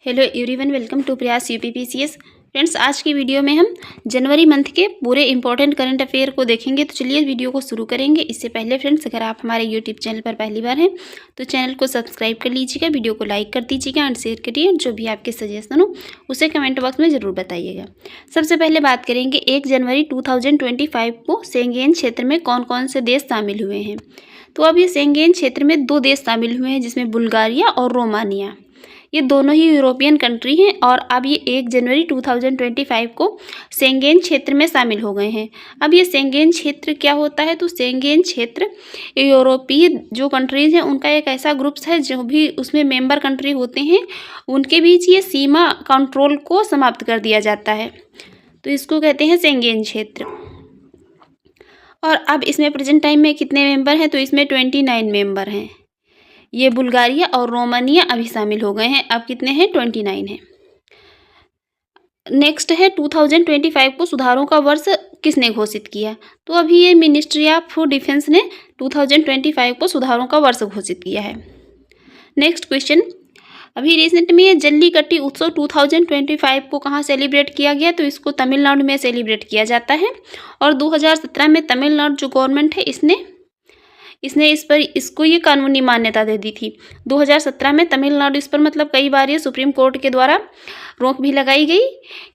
Hello everyone, welcome to प्रयास UPPCS. Friends, आज की वीडियो में हम जनवरी मंथ के पूरे इंपॉर्टेंट करंट अफेयर को देखेंगे। तो चलिए वीडियो को शुरू करेंगे। इससे पहले फ्रेंड्स, अगर आप हमारे यूट्यूब चैनल पर पहली बार हैं तो चैनल को सब्सक्राइब कर लीजिएगा, वीडियो को लाइक कर दीजिएगा एंड शेयर करिए। जो भी आपके सजेशन हो उसे कमेंट बॉक्स में ज़रूर बताइएगा। सबसे पहले बात करेंगे 1 जनवरी 2025 को शेंगेन क्षेत्र में कौन कौन से देश शामिल हुए हैं। तो अब ये शेंगेन क्षेत्र में 2 देश शामिल हुए हैं, जिसमें बुल्गारिया और रोमानिया। ये दोनों ही यूरोपियन कंट्री हैं और अब ये 1 जनवरी 2025 को शेंगेन क्षेत्र में शामिल हो गए हैं। अब ये शेंगेन क्षेत्र क्या होता है? तो शेंगेन क्षेत्र यूरोपीय जो कंट्रीज़ हैं उनका एक ऐसा ग्रुप्स है, जो भी उसमें मेंबर कंट्री होते हैं उनके बीच ये सीमा कंट्रोल को समाप्त कर दिया जाता है। तो इसको कहते हैं शेंगेन क्षेत्र। और अब इसमें प्रेजेंट टाइम में कितने मेंबर हैं? तो इसमें 29 मेंबर हैं। ये बुल्गारिया और रोमानिया अभी शामिल हो गए हैं। अब कितने हैं? 29 हैं। नेक्स्ट है 2025 को सुधारों का वर्ष किसने घोषित किया? तो अभी ये मिनिस्ट्री ऑफ डिफेंस ने 2025 को सुधारों का वर्ष घोषित किया है। नेक्स्ट क्वेश्चन, अभी रिसेंट में ये जल्लीकट्टी उत्सव 2025 को कहाँ सेलिब्रेट किया गया? तो इसको तमिलनाडु में सेलिब्रेट किया जाता है। और 2017 में तमिलनाडु जो गवर्नमेंट है इसने इसको ये कानूनी मान्यता दे दी थी। 2017 में तमिलनाडु इस पर मतलब कई बार ये सुप्रीम कोर्ट के द्वारा रोक भी लगाई गई,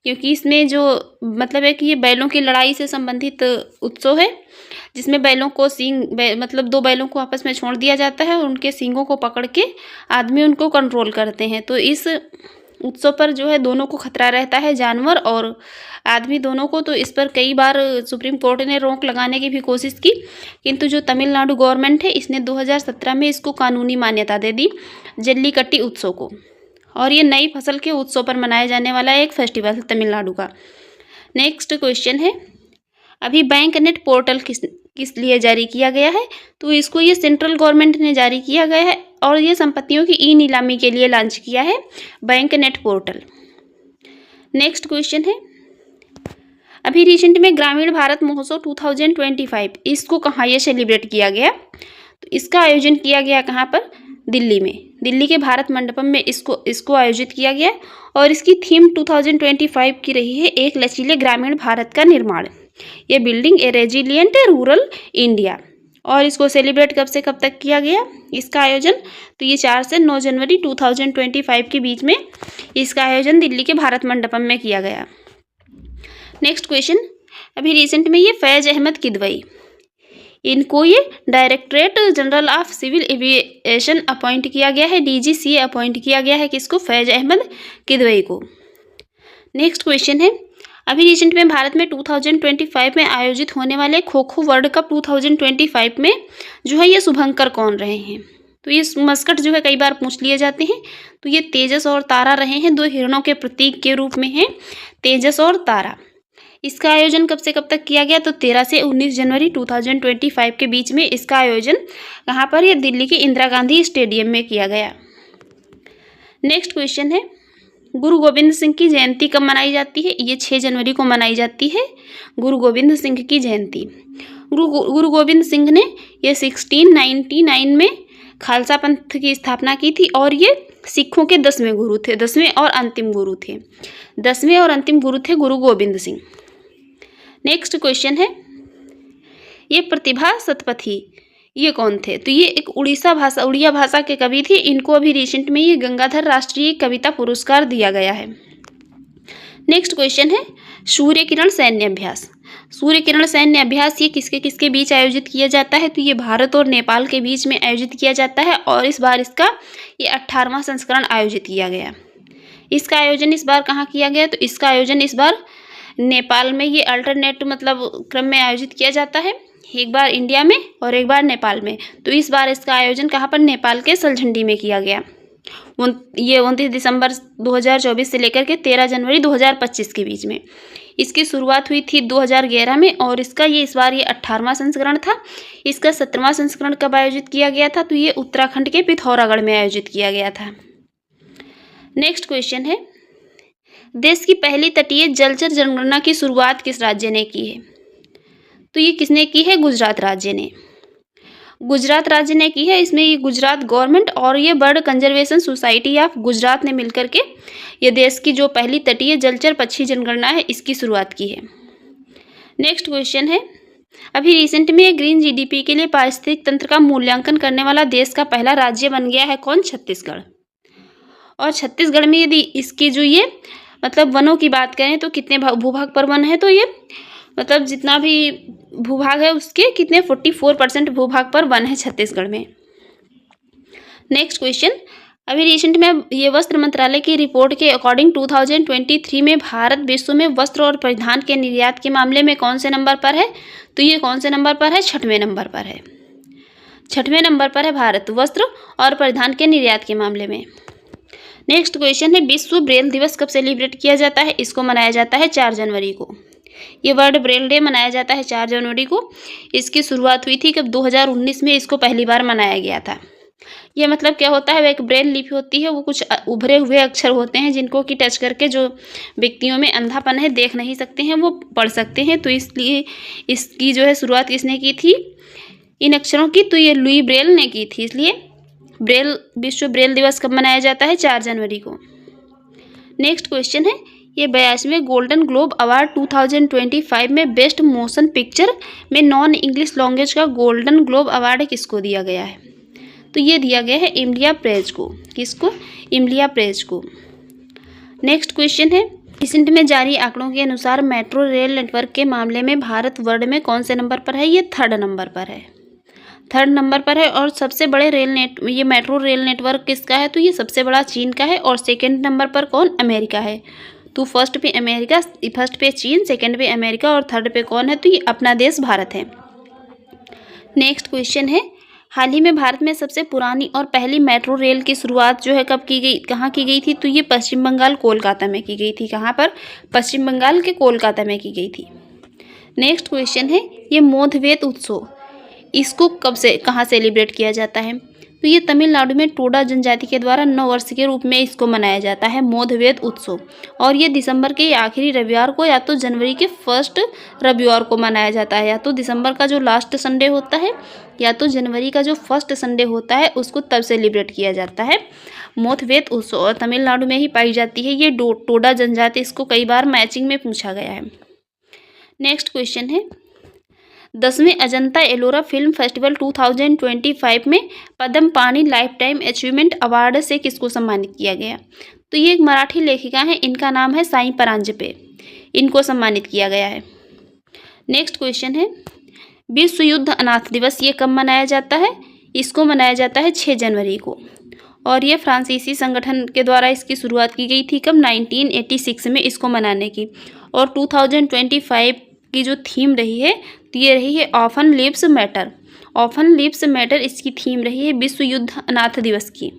क्योंकि इसमें जो मतलब है कि ये बैलों की लड़ाई से संबंधित उत्सव है, जिसमें बैलों को मतलब 2 बैलों को आपस में छोड़ दिया जाता है और उनके सींगों को पकड़ के आदमी उनको कंट्रोल करते हैं। तो इस उत्सव पर जो है दोनों को खतरा रहता है, जानवर और आदमी दोनों को। तो इस पर कई बार सुप्रीम कोर्ट ने रोक लगाने की भी कोशिश की, किंतु जो तमिलनाडु गवर्नमेंट है इसने 2017 में इसको कानूनी मान्यता दे दी, जल्लीकट्टी उत्सव को। और ये नई फसल के उत्सव पर मनाया जाने वाला एक फेस्टिवल है तमिलनाडु का। नेक्स्ट क्वेश्चन है, अभी बैंक नेट पोर्टल किस लिए जारी किया गया है? तो इसको ये सेंट्रल गवर्नमेंट ने जारी किया गया है और ये संपत्तियों की ई नीलामी के लिए लॉन्च किया है bank net portal. Next question है, अभी रिसेंट में ग्रामीण भारत महोत्सव 2025 इसको कहाँ ये सेलिब्रेट किया गया? तो इसका आयोजन किया गया कहाँ पर? दिल्ली में। दिल्ली के भारत मंडपम में इसको आयोजित किया गया और इसकी थीम 2025 की रही है एक लचीले ग्रामीण भारत का निर्माण, ये बिल्डिंग ए रेजिलियंट रूरल इंडिया। और इसको सेलिब्रेट कब से कब तक किया गया इसका आयोजन? तो ये 4 से 9 जनवरी 2025 के बीच में इसका आयोजन दिल्ली के भारत मंडपम में किया गया। नेक्स्ट क्वेश्चन, अभी रिसेंट में ये फैज अहमद किदवई, इनको ये directorate general of civil aviation appoint किया गया है, DGCA अपॉइंट किया गया है किसको? फैज अहमद किदवई को। नेक्स्ट क्वेश्चन है, अभी रिसेंट में भारत में 2025 में आयोजित होने वाले खो खो वर्ल्ड कप 2025 में जो है ये शुभंकर कौन रहे हैं? तो ये मस्कट जो है कई बार पूछ लिए जाते हैं। तो ये तेजस और तारा रहे हैं, 2 हिरणों के प्रतीक के रूप में हैं तेजस और तारा। इसका आयोजन कब से कब तक किया गया? तो 13 से 19 जनवरी 2025 के बीच में इसका आयोजन कहाँ पर? ये दिल्ली के इंदिरा गांधी स्टेडियम में किया गया। नेक्स्ट क्वेश्चन है, गुरु गोविंद सिंह की जयंती कब मनाई जाती है? ये 6 जनवरी को मनाई जाती है गुरु गोविंद सिंह की जयंती। गुरु गोविंद सिंह ने ये 1699 में खालसा पंथ की स्थापना की थी और ये सिखों के 10वें गुरु थे, 10वें और अंतिम गुरु थे। 10वें और अंतिम गुरु थे गुरु गोविंद सिंह। नेक्स्ट क्वेश्चन है, ये प्रतिभा सतपथी ये कौन थे? तो ये एक उड़िया भाषा के कवि थे। इनको अभी रिसेंट में ये गंगाधर राष्ट्रीय कविता पुरस्कार दिया गया है। नेक्स्ट क्वेश्चन है, सूर्य किरण सैन्य अभ्यास। सूर्य किरण सैन्य अभ्यास ये किसके किसके बीच आयोजित किया जाता है? तो ये भारत और नेपाल के बीच में आयोजित किया जाता है और इस बार इसका ये 18वां संस्करण आयोजित किया गया। इसका आयोजन इस बार कहाँ किया गया? तो इसका आयोजन इस बार नेपाल में ये अल्टरनेट मतलब क्रम में आयोजित किया जाता है, एक बार इंडिया में और एक बार नेपाल में। तो इस बार इसका आयोजन कहाँ पर? नेपाल के सलझंडी में किया गया। ये 29 दिसंबर 2024 से लेकर के 13 जनवरी 2025 के बीच में। इसकी शुरुआत हुई थी 2011 में और इसका ये इस बार ये 18वां संस्करण था। इसका 17वां संस्करण कब आयोजित किया गया था? तो ये उत्तराखंड के पिथौरागढ़ में आयोजित किया गया था। नेक्स्ट क्वेश्चन है, देश की पहली तटीय जलचर जनगणना की शुरुआत किस राज्य ने की है? तो ये किसने की है? गुजरात राज्य ने। गुजरात राज्य ने की है। इसमें ये गुजरात गवर्नमेंट और ये bird conservation society of Gujarat ने मिलकर के ये देश की जो पहली तटीय जलचर पक्षी जनगणना है इसकी शुरुआत की है। नेक्स्ट क्वेश्चन है, अभी रिसेंट में ग्रीन जीडीपी के लिए पारिस्थितिक तंत्र का मूल्यांकन करने वाला देश का पहला राज्य बन गया है कौन? छत्तीसगढ़। और छत्तीसगढ़ में यदि इसकी जो ये मतलब वनों की बात करें तो कितने भूभाग पर वन है, तो ये मतलब जितना भी भूभाग है उसके कितने 44% भूभाग पर वन है छत्तीसगढ़ में। नेक्स्ट क्वेश्चन, अभी रिसेंट में ये वस्त्र मंत्रालय की रिपोर्ट के अकॉर्डिंग 2023 में भारत विश्व में वस्त्र और परिधान के निर्यात के मामले में कौन से नंबर पर है? तो ये कौन से नंबर पर है? 6वें नंबर पर है। 6वें नंबर पर है भारत वस्त्र और परिधान के निर्यात के मामले में। नेक्स्ट क्वेश्चन है, विश्व ब्रेल दिवस कब सेलिब्रेट किया जाता है? इसको मनाया जाता है 4 जनवरी को। ये वर्ल्ड ब्रेल डे मनाया जाता है 4 जनवरी को। इसकी शुरुआत हुई थी कब? 2019 में इसको पहली बार मनाया गया था। ये मतलब क्या होता है, वो एक ब्रेल लिपि होती है, वो कुछ उभरे हुए अक्षर होते हैं जिनको कि टच करके जो व्यक्तियों में अंधापन है, देख नहीं सकते हैं, वो पढ़ सकते हैं। तो इसलिए इसकी जो है शुरुआत किसने की थी इन अक्षरों की? तो ये लुई ब्रेल ने की थी। इसलिए ब्रेल विश्व ब्रेल दिवस कब मनाया जाता है? 4 जनवरी को। नेक्स्ट क्वेश्चन है, ये 82वें गोल्डन ग्लोब अवार्ड 2025 में बेस्ट मोशन पिक्चर में नॉन इंग्लिश लैंग्वेज का गोल्डन ग्लोब अवार्ड किसको दिया गया है? तो ये दिया गया है इमलिया पेरेज को। किसको? इमलिया पेरेज को। नेक्स्ट क्वेश्चन है, रिसेंट में जारी आंकड़ों के अनुसार मेट्रो रेल नेटवर्क के मामले में भारत वर्ल्ड में कौन से नंबर पर है? ये 3rd नंबर पर है। 3rd नंबर पर है। और सबसे बड़े ये मेट्रो रेल नेटवर्क किसका है? तो ये सबसे बड़ा चीन का है। और 2nd नंबर पर कौन? अमेरिका है। तो फर्स्ट पे चीन, 2nd पे अमेरिका और 3rd पे कौन है? तो ये अपना देश भारत है। नेक्स्ट क्वेश्चन है, हाल ही में भारत में सबसे पुरानी और पहली मेट्रो रेल की शुरुआत जो है कब की गई, कहाँ की गई थी? तो ये पश्चिम बंगाल कोलकाता में की गई थी। कहाँ पर? पश्चिम बंगाल के कोलकाता में की गई थी। नेक्स्ट क्वेश्चन है, ये मोधवेत उत्सव इसको कब से कहाँ सेलिब्रेट किया जाता है? तो ये तमिलनाडु में टोडा जनजाति के द्वारा नव वर्ष के रूप में इसको मनाया जाता है मोधवेत उत्सव। और ये दिसंबर के आखिरी रविवार को या तो जनवरी के 1st रविवार को मनाया जाता है। या तो दिसंबर का जो लास्ट संडे होता है या तो जनवरी का जो 1st संडे होता है उसको तब सेलिब्रेट किया जाता है मोधवेत उत्सव। और तमिलनाडु में ही पाई जाती है ये टोडा जनजाति। इसको कई बार मैचिंग में पूछा गया है। नेक्स्ट क्वेश्चन है, 10वें अजंता एलोरा फिल्म फेस्टिवल 2025 में पद्म पाणि लाइफ टाइम अचीवमेंट अवार्ड से किसको सम्मानित किया गया? तो ये एक मराठी लेखिका हैं, इनका नाम है साई परांजपे। इनको सम्मानित किया गया है। नेक्स्ट क्वेश्चन है, विश्व युद्ध अनाथ दिवस ये कब मनाया जाता है? इसको मनाया जाता है 6 जनवरी को। और ये फ्रांसीसी संगठन के द्वारा इसकी शुरुआत की गई थी कब? 1986 में इसको मनाने की। और 2025 की जो थीम रही है तो ये रही है orphan lives matter. Orphan lives matter इसकी थीम रही है विश्व युद्ध अनाथ दिवस की।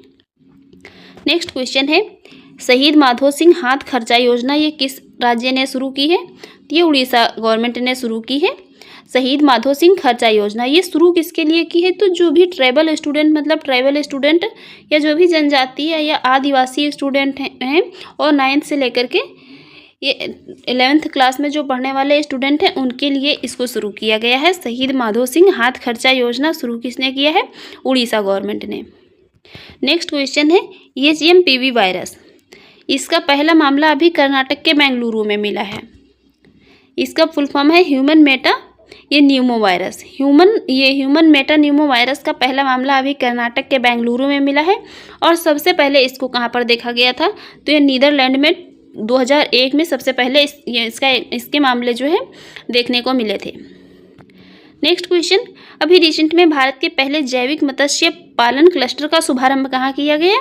नेक्स्ट क्वेश्चन है, शहीद माधो सिंह हाथ खर्चा योजना ये किस राज्य ने शुरू की है? तो ये उड़ीसा गवर्नमेंट ने शुरू की है। शहीद माधो सिंह खर्चा योजना ये शुरू किसके लिए की है? तो जो भी ट्राइबल स्टूडेंट मतलब ट्राइबल स्टूडेंट या जो भी जनजातीय या आदिवासी स्टूडेंट हैं और 9th से लेकर के ये 11th क्लास में जो पढ़ने वाले स्टूडेंट हैं उनके लिए इसको शुरू किया गया है। शहीद माधो सिंह हाथ खर्चा योजना शुरू किसने किया है? उड़ीसा गवर्नमेंट ने। नेक्स्ट क्वेश्चन है, ये HMPV वायरस इसका पहला मामला अभी कर्नाटक के बेंगलुरु में मिला है। इसका फुल फॉर्म है ह्यूमन मेटा ये Numa virus. Human Meta Numa virus का पहला मामला अभी कर्नाटक के बेंगलुरु में मिला है। और सबसे पहले इसको कहाँ पर देखा गया था? तो ये नीदरलैंड में 2001 में सबसे पहले इसके मामले जो है देखने को मिले थे। नेक्स्ट क्वेश्चन, अभी रिसेंट में भारत के पहले जैविक मत्स्य पालन क्लस्टर का शुभारंभ कहाँ किया गया?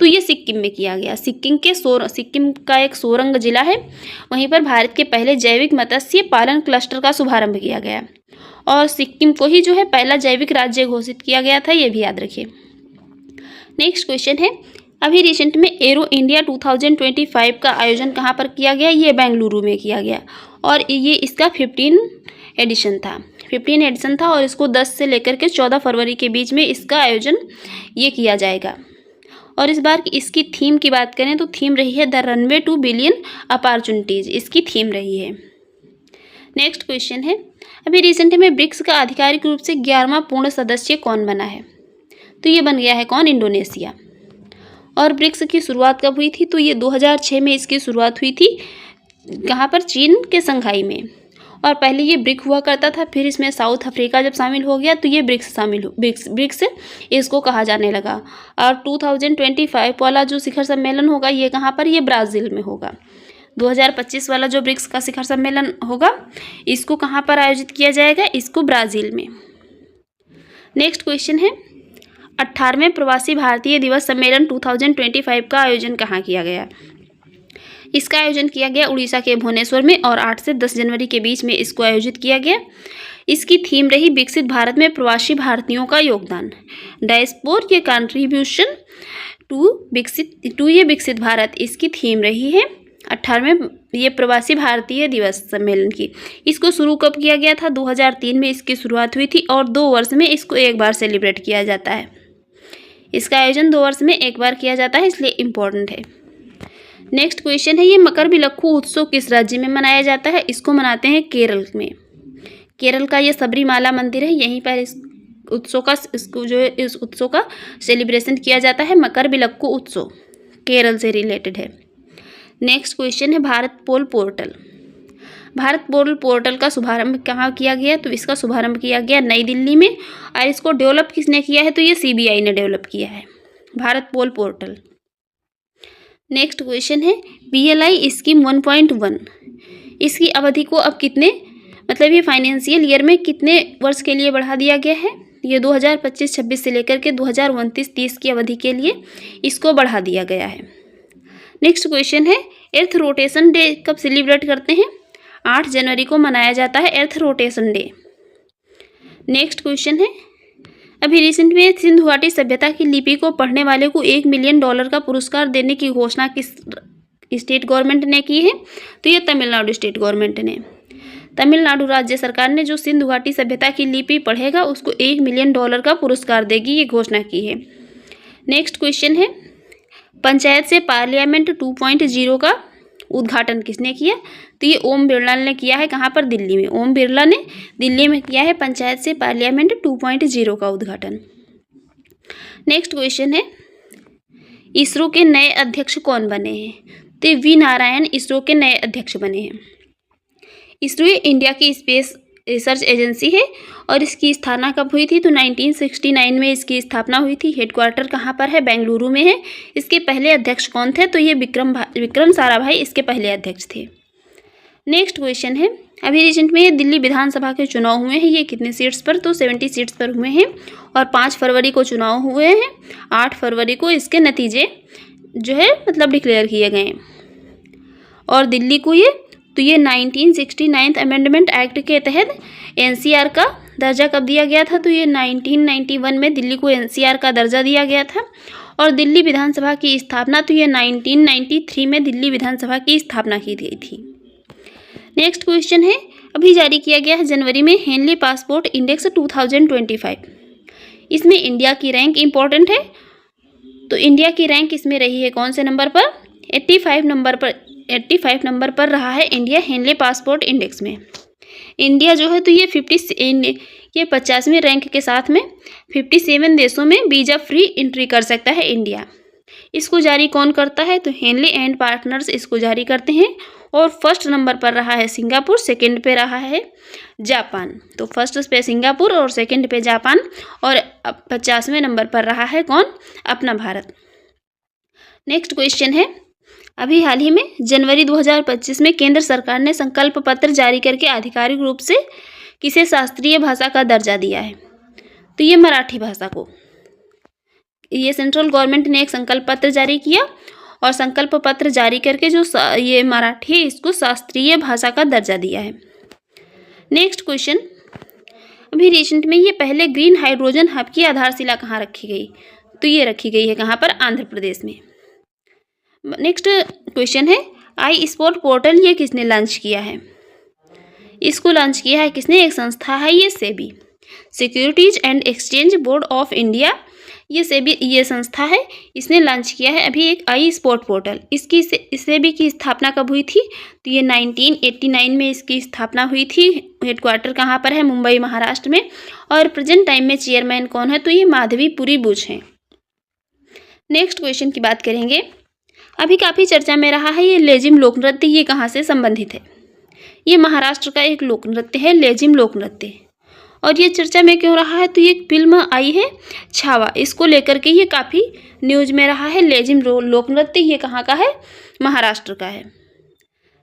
तो ये सिक्किम में किया गया। सिक्किम का एक सोरंग जिला है, वहीं पर भारत के पहले जैविक मत्स्य पालन क्लस्टर का शुभारंभ किया गया। और सिक्किम को ही जो है पहला जैविक राज्य घोषित किया गया था, ये भी याद रखिए। नेक्स्ट क्वेश्चन है, अभी रिसेंट में एरो इंडिया 2025 का आयोजन कहाँ पर किया गया? ये बेंगलुरु में किया गया। और ये इसका 15 एडिशन था और इसको 10 से लेकर के 14 फरवरी के बीच में इसका आयोजन ये किया जाएगा। और इस बार इसकी थीम की बात करें तो थीम रही है the runway two billion opportunities, इसकी थीम रही है। नेक्स्ट क्वेश्चन है, अभी रिसेंट में ब्रिक्स का आधिकारिक रूप से 11वां पूर्ण सदस्य कौन बना है? तो ये बन गया है कौन? इंडोनेशिया। और ब्रिक्स की शुरुआत कब हुई थी? तो ये 2006 में इसकी शुरुआत हुई थी। कहाँ पर? चीन के संघाई में। और पहले ये ब्रिक हुआ करता था, फिर इसमें साउथ अफ्रीका जब शामिल हो गया तो ये ब्रिक्स इसको कहा जाने लगा। और 2025 वाला जो शिखर सम्मेलन होगा ये कहाँ पर? ये ब्राज़ील में होगा। 2025 वाला जो ब्रिक्स का शिखर सम्मेलन होगा इसको कहाँ पर आयोजित किया जाएगा? इसको ब्राज़ील में। नेक्स्ट क्वेश्चन है 18वें प्रवासी भारतीय दिवस सम्मेलन 2025 का आयोजन कहाँ किया गया? इसका आयोजन किया गया उड़ीसा के भुवनेश्वर में और 8 से 10 जनवरी के बीच में इसको आयोजित किया गया। इसकी थीम रही विकसित भारत में प्रवासी भारतीयों का योगदान, डायस्पोर के कंट्रीब्यूशन टू ये विकसित भारत इसकी थीम रही है 18वें ये प्रवासी भारतीय दिवस सम्मेलन की। इसको शुरू कब किया गया था? 2003 में इसकी शुरुआत हुई थी और 2 वर्ष में इसको एक बार सेलिब्रेट किया जाता है। इसका आयोजन 2 वर्ष में एक बार किया जाता है, इसलिए इम्पोर्टेंट है। नेक्स्ट क्वेश्चन है ये मकरविलक्कू उत्सव किस राज्य में मनाया जाता है? इसको मनाते हैं केरल में। केरल का ये सबरीमाला मंदिर है, यहीं पर इस उत्सव का सेलिब्रेशन किया जाता है। मकरविलक्कू उत्सव केरल से रिलेटेड है। नेक्स्ट क्वेश्चन है भारत पोल पोर्टल। भारत पोल पोर्टल का शुभारंभ कहाँ किया गया? तो इसका शुभारंभ किया गया नई दिल्ली में। और इसको डेवलप किसने किया है? तो ये CBI ने डेवलप किया है भारत पोल पोर्टल। नेक्स्ट क्वेश्चन है PLI स्कीम 1.1 इसकी अवधि को अब कितने ये फाइनेंशियल ईयर में कितने वर्ष के लिए बढ़ा दिया गया है? ये 2025-26 से लेकर के 2029-30 की अवधि के लिए इसको बढ़ा दिया गया है। नेक्स्ट क्वेश्चन है अर्थ रोटेशन डे कब सेलिब्रेट करते हैं? 8 जनवरी को मनाया जाता है earth rotation day. Next question है अभी रिसेंट में सिंधु घाटी सभ्यता की लिपि को पढ़ने वाले को $1 मिलियन का पुरस्कार देने की घोषणा किस स्टेट गवर्नमेंट ने की है? तो ये तमिलनाडु स्टेट गवर्नमेंट ने। तमिलनाडु राज्य सरकार ने जो सिंधु घाटी सभ्यता की लिपि पढ़ेगा उसको $1 मिलियन का पुरस्कार देगी, ये घोषणा की है। नेक्स्ट क्वेश्चन है पंचायत से पार्लियामेंट 2.0 का उद्घाटन किसने किया? तो ये ओम बिरला ने किया है। कहाँ पर? दिल्ली में। ओम बिरला ने दिल्ली में किया है पंचायत से पार्लियामेंट 2.0 का उद्घाटन। नेक्स्ट क्वेश्चन है इसरो के नए अध्यक्ष कौन बने हैं? तो वी नारायण इसरो के नए अध्यक्ष बने हैं। इसरो इंडिया की स्पेस रिसर्च एजेंसी है और इसकी स्थापना कब हुई थी? तो 1969 में इसकी स्थापना हुई थी। हेडक्वार्टर कहाँ पर है? बेंगलुरु में है। इसके पहले अध्यक्ष कौन थे? तो ये विक्रम साराभाई इसके पहले अध्यक्ष थे। नेक्स्ट क्वेश्चन है अभी रिसेंट में दिल्ली विधानसभा के चुनाव हुए हैं, ये कितने सीट्स पर? तो 70 सीट्स पर हुए हैं और 5 फरवरी को चुनाव हुए हैं। 8 फरवरी को इसके नतीजे जो है डिक्लेयर किए गए। और दिल्ली को ये 1969 अमेंडमेंट एक्ट के तहत NCR का दर्जा कब दिया गया था? तो ये 1991 में दिल्ली को NCR का दर्जा दिया गया था। और दिल्ली विधानसभा की स्थापना तो ये 1993 में दिल्ली विधानसभा की स्थापना की गई थी। नेक्स्ट क्वेश्चन है अभी जारी किया गया है जनवरी में हेनली पासपोर्ट इंडेक्स 2025। इसमें इंडिया की रैंक इंपॉर्टेंट है। तो इंडिया की रैंक इसमें रही है कौन से नंबर पर? 85 नंबर पर रहा है इंडिया हेनली पासपोर्ट इंडेक्स में। इंडिया जो है तो ये 50वें रैंक के साथ में 57 देशों में वीज़ा फ्री एंट्री कर सकता है इंडिया। इसको जारी कौन करता है? तो हेनली एंड पार्टनर्स इसको जारी करते हैं। और फर्स्ट नंबर पर रहा है सिंगापुर, सेकंड पे रहा है जापान। तो फर्स्ट पे सिंगापुर और सेकंड पे जापान और 50वें नंबर पर रहा है कौन? अपना भारत। नेक्स्ट क्वेश्चन है अभी हाल ही में जनवरी 2025 में केंद्र सरकार ने संकल्प पत्र जारी करके आधिकारिक रूप से किसे शास्त्रीय भाषा का दर्जा दिया है? तो ये मराठी भाषा को। ये सेंट्रल गवर्नमेंट ने एक संकल्प पत्र जारी किया और संकल्प पत्र जारी करके जो ये मराठी है इसको शास्त्रीय भाषा का दर्जा दिया है। नेक्स्ट क्वेश्चन अभी रिसेंट में ये पहले ग्रीन हाइड्रोजन हब की आधारशिला कहाँ रखी गई? तो ये रखी गई है कहाँ पर? आंध्र प्रदेश में। नेक्स्ट क्वेश्चन है आई स्पॉट पोर्टल ये किसने लॉन्च किया है? इसको लॉन्च किया है किसने? एक संस्था है ये SEBI, securities and exchange board of India. ये सेबी ये संस्था है, इसने लॉन्च किया है अभी एक आई स्पोर्ट पोर्टल। इसकी सेबी की स्थापना कब हुई थी? तो ये 1989 में इसकी स्थापना हुई थी। हेडक्वार्टर कहाँ पर है? मुंबई महाराष्ट्र में। और प्रेजेंट टाइम में चेयरमैन कौन है? तो ये माधवीपुरी बुच हैं। नेक्स्ट क्वेश्चन की बात करेंगे। अभी काफ़ी चर्चा में रहा है ये लेजिम लोक नृत्य, ये कहाँ से संबंधित है? ये महाराष्ट्र का एक लोक नृत्य है, लेजिम लोक नृत्य। और ये चर्चा में क्यों रहा है? तो ये एक फिल्म आई है छावा, इसको लेकर के ये काफ़ी न्यूज़ में रहा है। लेजिम लोक नृत्य ये कहाँ का है? महाराष्ट्र का है।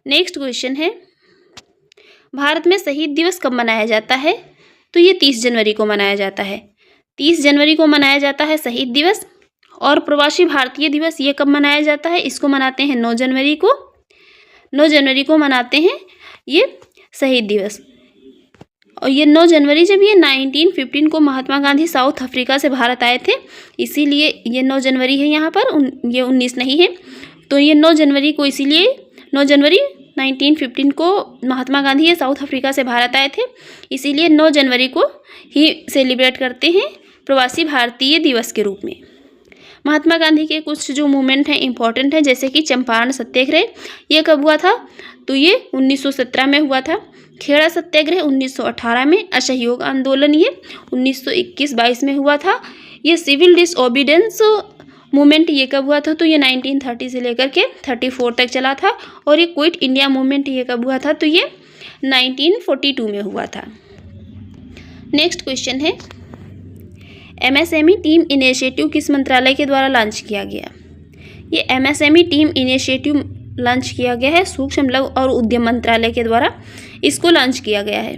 नेक्स्ट क्वेश्चन है, भारत में शहीद दिवस कब मनाया जाता है? तो ये 30 जनवरी को मनाया जाता है। 30 जनवरी को मनाया जाता है शहीद दिवस। और प्रवासी भारतीय दिवस ये कब मनाया जाता है? इसको मनाते हैं 9 जनवरी को। 9 जनवरी को मनाते हैं ये शहीद दिवस। और ये 9 जनवरी जब ये 1915 को महात्मा गांधी साउथ अफ्रीका से भारत आए थे, इसीलिए ये 9 जनवरी है यहाँ पर, ये 19 नहीं है। तो ये 9 जनवरी को, इसीलिए 9 जनवरी 1915 को महात्मा गांधी ये साउथ अफ्रीका से भारत आए थे, इसीलिए 9 जनवरी को ही सेलिब्रेट करते हैं प्रवासी भारतीय दिवस के रूप में। महात्मा गांधी के कुछ जो मूवमेंट हैं इंपॉर्टेंट हैं, जैसे कि चंपारण सत्याग्रह, ये कब हुआ था? तो ये 1917 में हुआ था। खेड़ा सत्याग्रह 1918 में। असहयोग आंदोलन ये 1921-22 में हुआ था। ये सिविल डिसओबीडियंस मूवमेंट ये कब हुआ था? तो ये 1930 से लेकर के 34 तक चला था। और ये क्विट इंडिया मूवमेंट ये कब हुआ था? तो ये 1942 में हुआ था। नेक्स्ट क्वेश्चन है, MSME टीम इनिशिएटिव किस मंत्रालय के द्वारा लॉन्च किया गया? ये MSME टीम इनिशिएटिव लॉन्च किया गया है सूक्ष्म लघु और उद्यम मंत्रालय के द्वारा इसको लॉन्च किया गया है।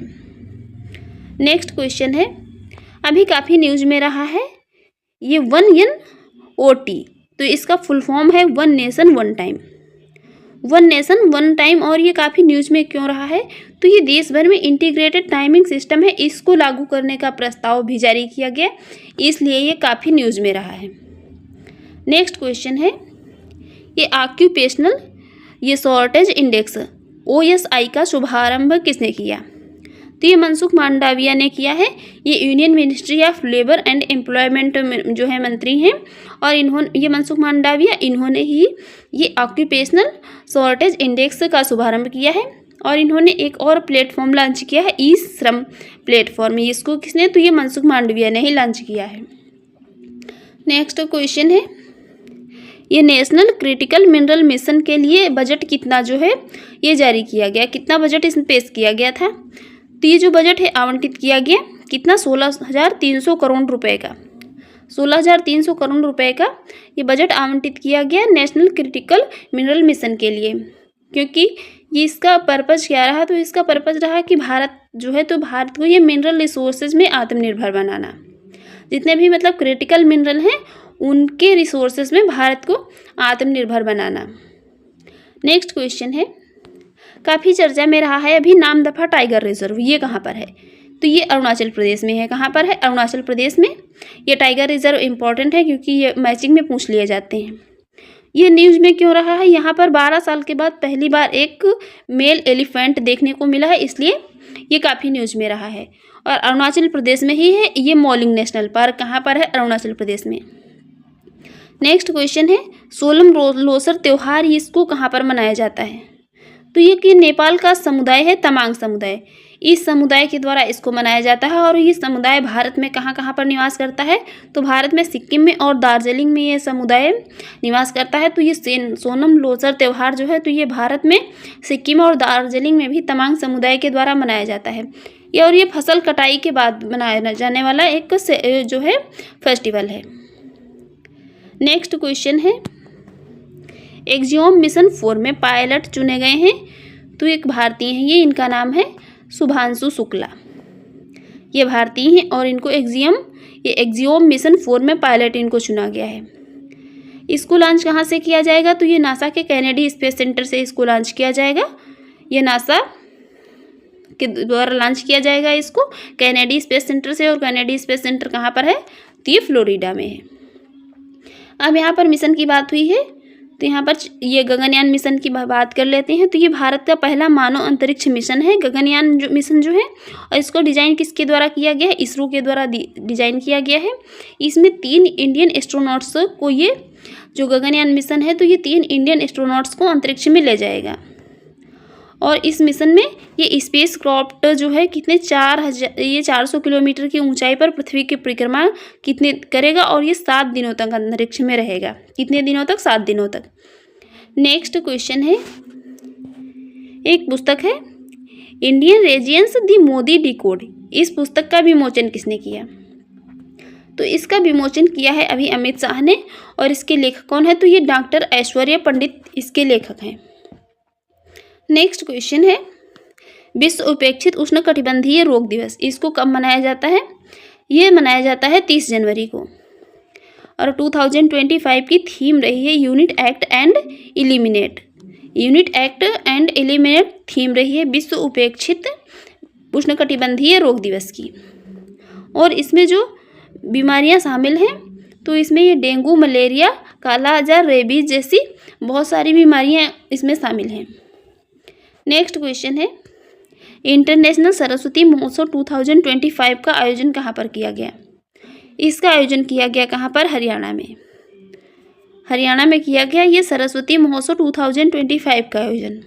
नेक्स्ट क्वेश्चन है, अभी काफ़ी न्यूज़ में रहा है ये 1NOT, तो इसका फुल फॉर्म है one nation one time. One nation one time. और ये काफ़ी न्यूज़ में क्यों रहा है? तो ये देश भर में इंटीग्रेटेड टाइमिंग सिस्टम है, इसको लागू करने का प्रस्ताव भी जारी किया गया, इसलिए ये काफ़ी न्यूज़ में रहा है। नेक्स्ट क्वेश्चन है, ये ऑक्यूपेशनल ये शॉर्टेज इंडेक्स OSI का शुभारंभ किसने किया? तो ये मनसुख मांडविया ने किया है। ये union ministry of labour and employment में जो है मंत्री हैं, और ये मनसुख मांडविया इन्होंने ही ये ऑक्यूपेशनल शॉर्टेज इंडेक्स का शुभारंभ किया है। और इन्होंने एक और प्लेटफॉर्म लॉन्च किया है, ई श्रम प्लेटफॉर्म। इसको किसने? तो ये मनसुख मांडविया ने ही लॉन्च किया है। नेक्स्ट क्वेश्चन है, ये नेशनल क्रिटिकल मिनरल मिशन के लिए बजट कितना जो है ये जारी किया गया, कितना बजट इसमें पेश किया गया था? तो ये जो बजट है आवंटित किया गया कितना? 16,300 करोड़ रुपए का। 16,300 करोड़ रुपए का ये बजट आवंटित किया गया नेशनल क्रिटिकल मिनरल मिशन के लिए। क्योंकि ये इसका पर्पज़ क्या रहा? तो इसका पर्पज़ रहा कि भारत जो है, तो भारत को ये मिनरल रिसोर्सेज में आत्मनिर्भर बनाना। जितने भी मतलब क्रिटिकल मिनरल हैं उनके रिसोर्सेज में भारत को आत्मनिर्भर बनाना। नेक्स्ट क्वेश्चन है, काफ़ी चर्चा में रहा है अभी नामदफा टाइगर रिजर्व, ये कहाँ पर है? तो ये अरुणाचल प्रदेश में है। कहाँ पर है? अरुणाचल प्रदेश में। ये टाइगर रिजर्व इम्पॉर्टेंट है क्योंकि ये मैचिंग में पूछ लिए जाते हैं। ये न्यूज़ में क्यों रहा है? यहाँ पर 12 साल के बाद पहली बार एक मेल एलिफेंट देखने को मिला है, इसलिए ये काफ़ी न्यूज़ में रहा है। और अरुणाचल प्रदेश में ही है ये मॉलिंग नेशनल पार्क। कहाँ पर है? अरुणाचल प्रदेश में। नेक्स्ट क्वेश्चन है, सोलम लोसर त्यौहार इसको कहाँ पर मनाया जाता है? तो ये कि नेपाल का समुदाय है तमांग समुदाय, इस समुदाय के द्वारा इसको मनाया जाता है। और ये समुदाय भारत में कहाँ कहाँ पर निवास करता है? तो भारत में सिक्किम में और दार्जिलिंग में ये समुदाय निवास करता है। तो ये सोनम लोसर त्यौहार जो है, तो ये भारत में सिक्किम और दार्जिलिंग में भी तमांग समुदाय के द्वारा मनाया जाता है। ये फसल कटाई के बाद मनाया जाने वाला एक जो है फेस्टिवल है। नेक्स्ट क्वेश्चन है, एक्जियोम मिशन 4 में पायलट चुने गए हैं, तो एक भारतीय हैं, ये इनका नाम है शुभांशु शुक्ला। ये भारतीय हैं और इनको एक्जियोम मिशन 4 में पायलट इनको चुना गया है। इसको लॉन्च कहाँ से किया जाएगा? तो ये नासा के कैनेडी स्पेस सेंटर से इसको लॉन्च किया जाएगा। ये नासा के द्वारा लॉन्च किया जाएगा इसको कैनेडी स्पेस सेंटर से। और कैनेडी स्पेस सेंटर कहाँ पर है? तो ये फ्लोरिडा में है। अब यहाँ पर मिशन की बात हुई है, तो यहाँ पर ये गगनयान मिशन की बात कर लेते हैं। तो ये भारत का पहला मानव अंतरिक्ष मिशन है, गगनयान मिशन जो है, और इसको डिज़ाइन किसके द्वारा किया गया है? इसरो के द्वारा डिज़ाइन किया गया है। इसमें 3 इंडियन एस्ट्रोनॉट्स को, ये जो गगनयान मिशन है, तो ये 3 इंडियन एस्ट्रोनॉट्स को अंतरिक्ष में ले जाएगा। और इस मिशन में ये स्पेस क्राफ्ट जो है कितने 400 किलोमीटर की ऊंचाई पर पृथ्वी की परिक्रमा कितने करेगा, और ये 7 दिनों तक अंतरिक्ष में रहेगा। कितने दिनों तक? 7 दिनों तक। नेक्स्ट क्वेश्चन है, एक पुस्तक है Indian regions the Modi decode. इस पुस्तक का विमोचन किसने किया? तो इसका विमोचन किया है अभी अमित शाह ने, और इसके लेखक कौन है? तो ये डॉक्टर ऐश्वर्या पंडित इसके लेखक हैं। नेक्स्ट क्वेश्चन है, विश्व उपेक्षित उष्णकटिबंधीय रोग दिवस, इसको कब मनाया जाता है? ये मनाया जाता है 30 जनवरी को। और 2025 की थीम रही है unit act and eliminate. Unit act and eliminate theme रही है विश्व उपेक्षित उष्णकटिबंधीय रोग दिवस की। और इसमें जो बीमारियां शामिल हैं, तो इसमें ये डेंगू, मलेरिया, काला आजार, रेबीज जैसी बहुत सारी बीमारियां इसमें शामिल हैं। नेक्स्ट क्वेश्चन है, इंटरनेशनल सरस्वती महोत्सव 2025 का आयोजन कहाँ पर किया गया? इसका आयोजन किया गया कहाँ पर? हरियाणा में। हरियाणा में किया गया ये सरस्वती महोत्सव 2025 का आयोजन।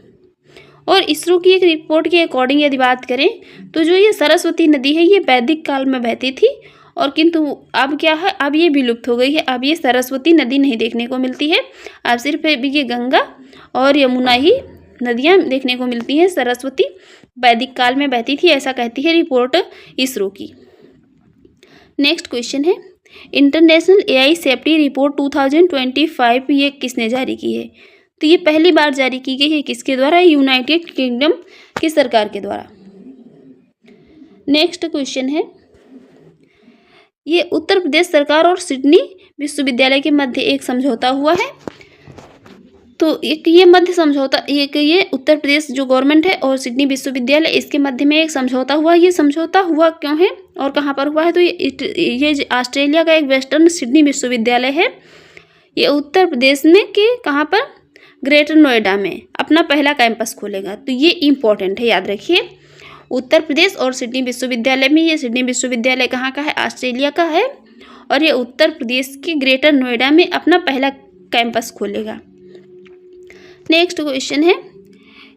और इसरो की एक रिपोर्ट के अकॉर्डिंग यदि बात करें, तो जो ये सरस्वती नदी है, ये वैदिक काल में बहती थी, और किंतु अब क्या है? अब ये विलुप्त हो गई है। अब ये सरस्वती नदी नहीं देखने को मिलती है। अब सिर्फ ये गंगा और यमुना ही नदियाँ देखने को मिलती हैं। सरस्वती वैदिक काल में बहती थी, ऐसा कहती है रिपोर्ट इसरो की। नेक्स्ट क्वेश्चन है, इंटरनेशनल एआई सेफ्टी रिपोर्ट 2025 ये किसने जारी की है? तो ये पहली बार जारी की गई है किसके द्वारा? यूनाइटेड किंगडम की सरकार के द्वारा। नेक्स्ट क्वेश्चन है, ये उत्तर प्रदेश सरकार और सिडनी विश्वविद्यालय के मध्य एक समझौता हुआ है। तो एक ये मध्य समझौता, एक ये उत्तर प्रदेश जो गवर्नमेंट है और सिडनी विश्वविद्यालय, इसके मध्य में एक समझौता हुआ। ये समझौता हुआ क्यों है और कहाँ पर हुआ है? तो ये ऑस्ट्रेलिया का एक वेस्टर्न सिडनी विश्वविद्यालय है। ये उत्तर प्रदेश में के कहाँ पर? ग्रेटर नोएडा में अपना पहला कैंपस खोलेगा। तो ये इम्पोर्टेंट है, याद रखिए। उत्तर प्रदेश और सिडनी विश्वविद्यालय में, ये सिडनी विश्वविद्यालय कहाँ का है? ऑस्ट्रेलिया का है। और ये उत्तर प्रदेश के ग्रेटर नोएडा में अपना पहला कैंपस खोलेगा। नेक्स्ट क्वेश्चन है,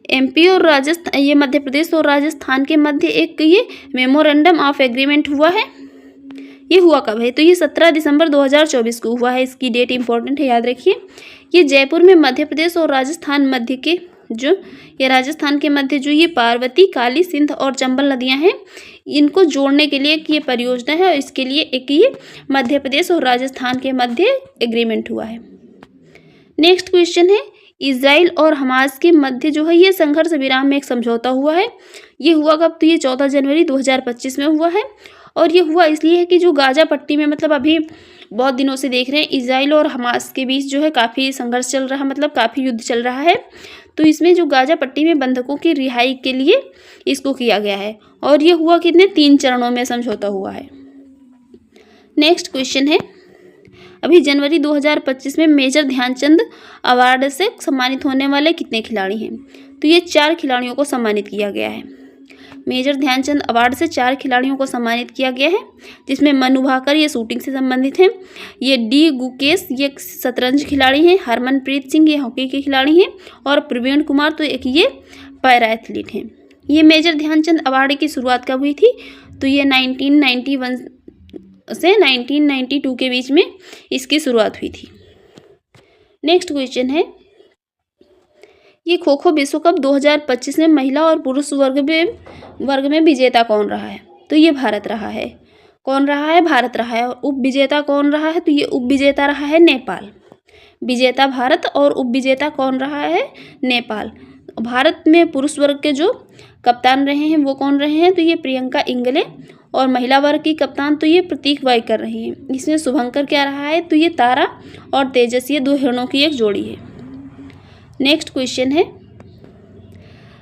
एमपी और राजस्थान, ये मध्य प्रदेश और राजस्थान के मध्य एक ये मेमोरेंडम ऑफ एग्रीमेंट हुआ है। ये हुआ कब है? तो ये 17 दिसंबर 2024 को हुआ है। इसकी डेट इंपॉर्टेंट है, याद रखिए। ये जयपुर में मध्य प्रदेश और राजस्थान मध्य के जो ये राजस्थान के मध्य जो ये पार्वती, काली, सिंध और चंबल नदियां हैं, इनको जोड़ने के लिए एक ये परियोजना है, और इसके लिए एक ये मध्य प्रदेश और राजस्थान के मध्य एग्रीमेंट हुआ है। नेक्स्ट क्वेश्चन है, इजराइल और हमास के मध्य जो है ये संघर्ष विराम में एक समझौता हुआ है। ये हुआ कब? तो ये 14 जनवरी 2025 में हुआ है। और ये हुआ इसलिए है कि जो गाजा पट्टी में, मतलब अभी बहुत दिनों से देख रहे हैं इजराइल और हमास के बीच जो है काफ़ी संघर्ष चल रहा है, मतलब काफ़ी युद्ध चल रहा है। तो इसमें जो गाजा पट्टी में बंधकों की रिहाई के लिए इसको किया गया है। और ये हुआ कितने? 3 चरणों में समझौता हुआ है। नेक्स्ट क्वेश्चन है, अभी जनवरी 2025 में मेजर ध्यानचंद अवार्ड से सम्मानित होने वाले कितने खिलाड़ी हैं? तो ये 4 खिलाड़ियों को सम्मानित किया गया है। मेजर ध्यानचंद अवार्ड से 4 खिलाड़ियों को सम्मानित किया गया है, जिसमें मनु भाकर ये शूटिंग से संबंधित हैं, ये डी गुकेश ये शतरंज खिलाड़ी हैं, हरमनप्रीत सिंह ये हॉकी के खिलाड़ी हैं, और प्रवीण कुमार तो एक ये पैरा एथलीट हैं। ये मेजर ध्यानचंद अवार्ड की शुरुआत कब हुई थी? तो ये 1991 से 1992 के बीच में इसकी शुरुआत हुई थी। नेक्स्ट क्वेश्चन है, ये खो खो विश्व कप 2025 में महिला और पुरुष वर्ग में विजेता कौन रहा है? तो ये भारत रहा है। कौन रहा है? भारत रहा है। और उप विजेता कौन रहा है? तो ये उप विजेता रहा है नेपाल। विजेता भारत और उप विजेता कौन रहा है? नेपाल। भारत में पुरुष वर्ग के जो कप्तान रहे हैं वो कौन रहे हैं? तो ये प्रियंका इंगले। और महिला वर्ग की कप्तान तो ये प्रतीक बाई कर रही हैं। इसमें शुभंकर क्या रहा है? तो ये तारा और तेजस, ये 2 हिरणों की एक जोड़ी है। नेक्स्ट क्वेश्चन है,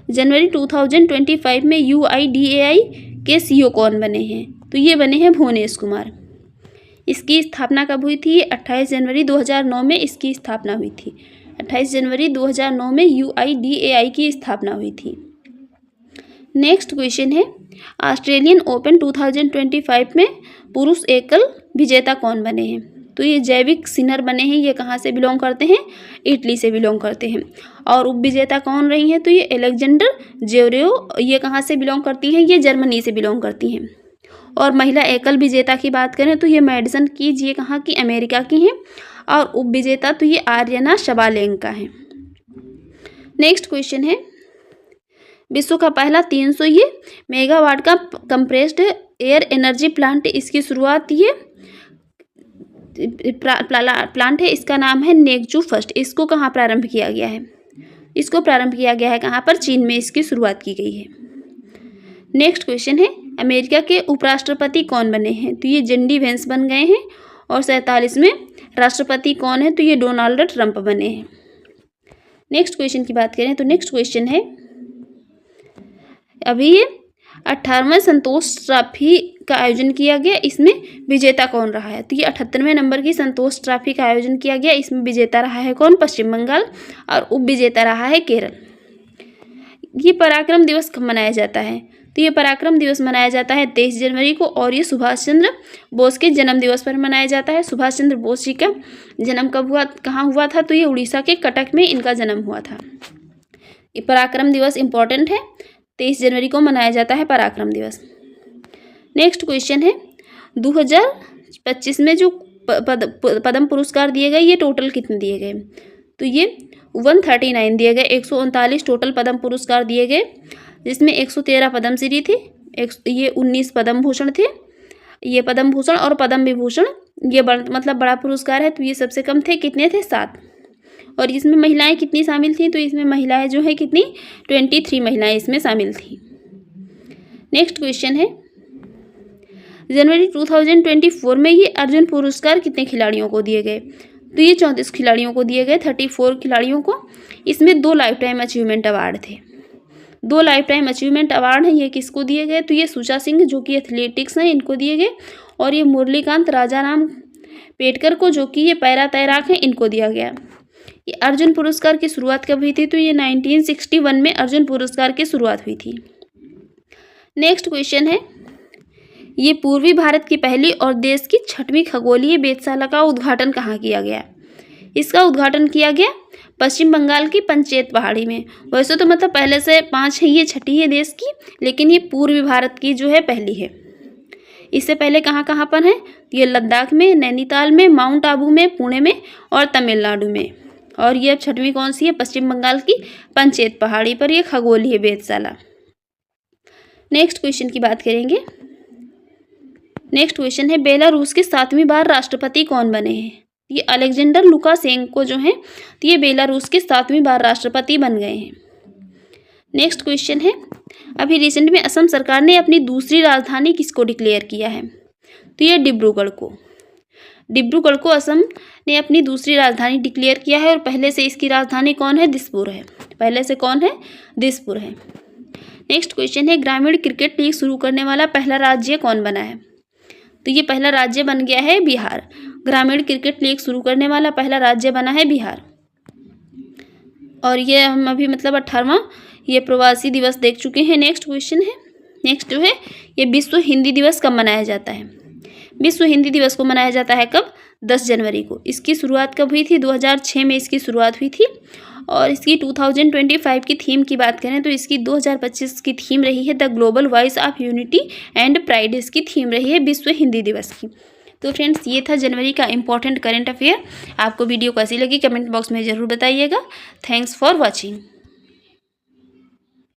जनवरी 2025 में UIDAI के CEO कौन बने हैं? तो ये बने हैं भुवनेश कुमार। इसकी स्थापना कब हुई थी? 28 जनवरी 2009 में इसकी स्थापना हुई थी। 28 जनवरी 2009 में UIDAI की स्थापना हुई थी। नेक्स्ट क्वेश्चन है ऑस्ट्रेलियन ओपन 2025 में पुरुष एकल विजेता कौन बने हैं? तो ये जैविक सिनर बने हैं। ये कहाँ से बिलोंग करते हैं? इटली से बिलोंग करते हैं। और उप विजेता कौन रही हैं? तो ये एलेक्जेंडर जेवरेव, ये कहाँ से बिलोंग करती हैं? ये जर्मनी से बिलोंग करती हैं। और महिला एकल विजेता की बात करें तो ये मैडिसन कीज, ये कहाँ की? अमेरिका की हैं। और उप विजेता तो ये आर्यना शबालेंका है। नेक्स्ट क्वेश्चन है विश्व का पहला 300 ये मेगावाट का कंप्रेस्ड एयर एनर्जी प्लांट, इसकी शुरुआत ये प्लांट है, इसका नाम है नेकजू फर्स्ट। इसको कहाँ प्रारंभ किया गया है? इसको प्रारंभ किया गया है कहाँ पर? चीन में इसकी शुरुआत की गई है। नेक्स्ट क्वेश्चन है अमेरिका के उपराष्ट्रपति कौन बने हैं? तो ये जेडी वेंस बन गए हैं। और 47वें राष्ट्रपति कौन है? तो ये डोनाल्ड ट्रंप बने हैं। नेक्स्ट क्वेश्चन की बात करें तो नेक्स्ट क्वेश्चन है अभी ये 18वें संतोष ट्रॉफी का आयोजन किया गया, इसमें विजेता कौन रहा है? तो ये 78वें नंबर की संतोष ट्रॉफी का आयोजन किया गया, इसमें विजेता रहा है कौन? पश्चिम बंगाल। और उप विजेता रहा है केरल। ये पराक्रम दिवस कब मनाया जाता है? तो ये पराक्रम दिवस मनाया जाता है 23 जनवरी को। और ये सुभाष चंद्र बोस के जन्म दिवस पर मनाया जाता है। सुभाष चंद्र बोस जी का जन्म कब हुआ, कहाँ हुआ था? तो ये उड़ीसा के कटक में इनका जन्म हुआ था। ये पराक्रम दिवस इंपॉर्टेंट है, 23 जनवरी को मनाया जाता है पराक्रम दिवस। नेक्स्ट क्वेश्चन है 2025 में जो पद्म पुरस्कार दिए गए, ये टोटल कितने दिए गए? तो ये 139 दिए गए। 139 टोटल पद्म पुरस्कार दिए गए, जिसमें 113 पद्मश्री थे, ये 19 पद्म भूषण थे। ये पद्म भूषण और पद्म विभूषण ये मतलब बड़ा पुरस्कार है। तो ये सबसे कम थे, कितने थे? 7। और इसमें महिलाएं कितनी शामिल थी? तो इसमें महिलाएं जो है कितनी? 23 महिलाएं इसमें शामिल थी। नेक्स्ट क्वेश्चन है जनवरी 2024 में ये अर्जुन पुरस्कार कितने खिलाड़ियों को दिए गए? तो ये 34 खिलाड़ियों को दिए गए, 34 खिलाड़ियों को। इसमें 2 लाइफ टाइम अचीवमेंट अवार्ड थे। 2 लाइफ टाइम अचीवमेंट अवार्ड हैं, ये किसको दिए गए? तो ये सुचा सिंह जो कि एथलेटिक्स हैं, इनको दिए गए। और ये मुरलीकांत राजाराम पेटकर को, जो कि ये पैरा तैराक हैं, इनको दिया गया। ये अर्जुन पुरस्कार की शुरुआत कब हुई थी? तो ये 1961 में अर्जुन पुरस्कार की शुरुआत हुई थी। नेक्स्ट क्वेश्चन है ये पूर्वी भारत की पहली और देश की 6वीं खगोलीय वेधशाला का उद्घाटन कहाँ किया गया? इसका उद्घाटन किया गया पश्चिम बंगाल की पंचेत पहाड़ी में। वैसे तो मतलब पहले से 5 है, ये 6ठी है देश की, लेकिन ये पूर्वी भारत की जो है पहली है। इससे पहले कहाँ कहाँ पर है? ये लद्दाख में, नैनीताल में, माउंट आबू में, पुणे में और तमिलनाडु में। और ये अब 6वीं कौन सी है? पश्चिम बंगाल की पंचेत पहाड़ी पर ये खगोलीय वेधशाला। नेक्स्ट क्वेश्चन की बात करेंगे। नेक्स्ट क्वेश्चन है बेलारूस के 7वीं बार राष्ट्रपति कौन बने हैं? ये अलेक्जेंडर लुकाशेंको जो हैं, तो ये बेलारूस के 7वीं बार राष्ट्रपति बन गए हैं। नेक्स्ट क्वेश्चन है अभी रिसेंट में असम सरकार ने अपनी दूसरी राजधानी किसको डिक्लेयर किया है? तो ये डिब्रूगढ़ को असम ने अपनी दूसरी राजधानी डिक्लेयर किया है। और पहले से इसकी राजधानी कौन है? दिसपुर है। पहले से कौन है? दिसपुर है। नेक्स्ट क्वेश्चन है ग्रामीण क्रिकेट लीग शुरू करने वाला पहला राज्य कौन बना है? तो ये पहला राज्य बन गया है बिहार। ग्रामीण क्रिकेट लीग शुरू करने वाला पहला राज्य बना है बिहार। और ये हम अभी मतलब 18वां ये प्रवासी दिवस देख चुके हैं। नेक्स्ट क्वेश्चन है नेक्स्ट जो है ये विश्व हिंदी दिवस कब मनाया जाता है? विश्व हिंदी दिवस को मनाया जाता है कब? 10 जनवरी को। इसकी शुरुआत कब हुई थी? 2006 में इसकी शुरुआत हुई थी। और इसकी 2025 की थीम की बात करें तो इसकी 2025 की थीम रही है the global voice of unity and pride. इसकी थीम रही है विश्व हिंदी दिवस की। तो फ्रेंड्स ये था जनवरी का इंपॉर्टेंट करंट अफेयर। आपको वीडियो कैसी लगी कमेंट बॉक्स में ज़रूर बताइएगा। Thanks for watching.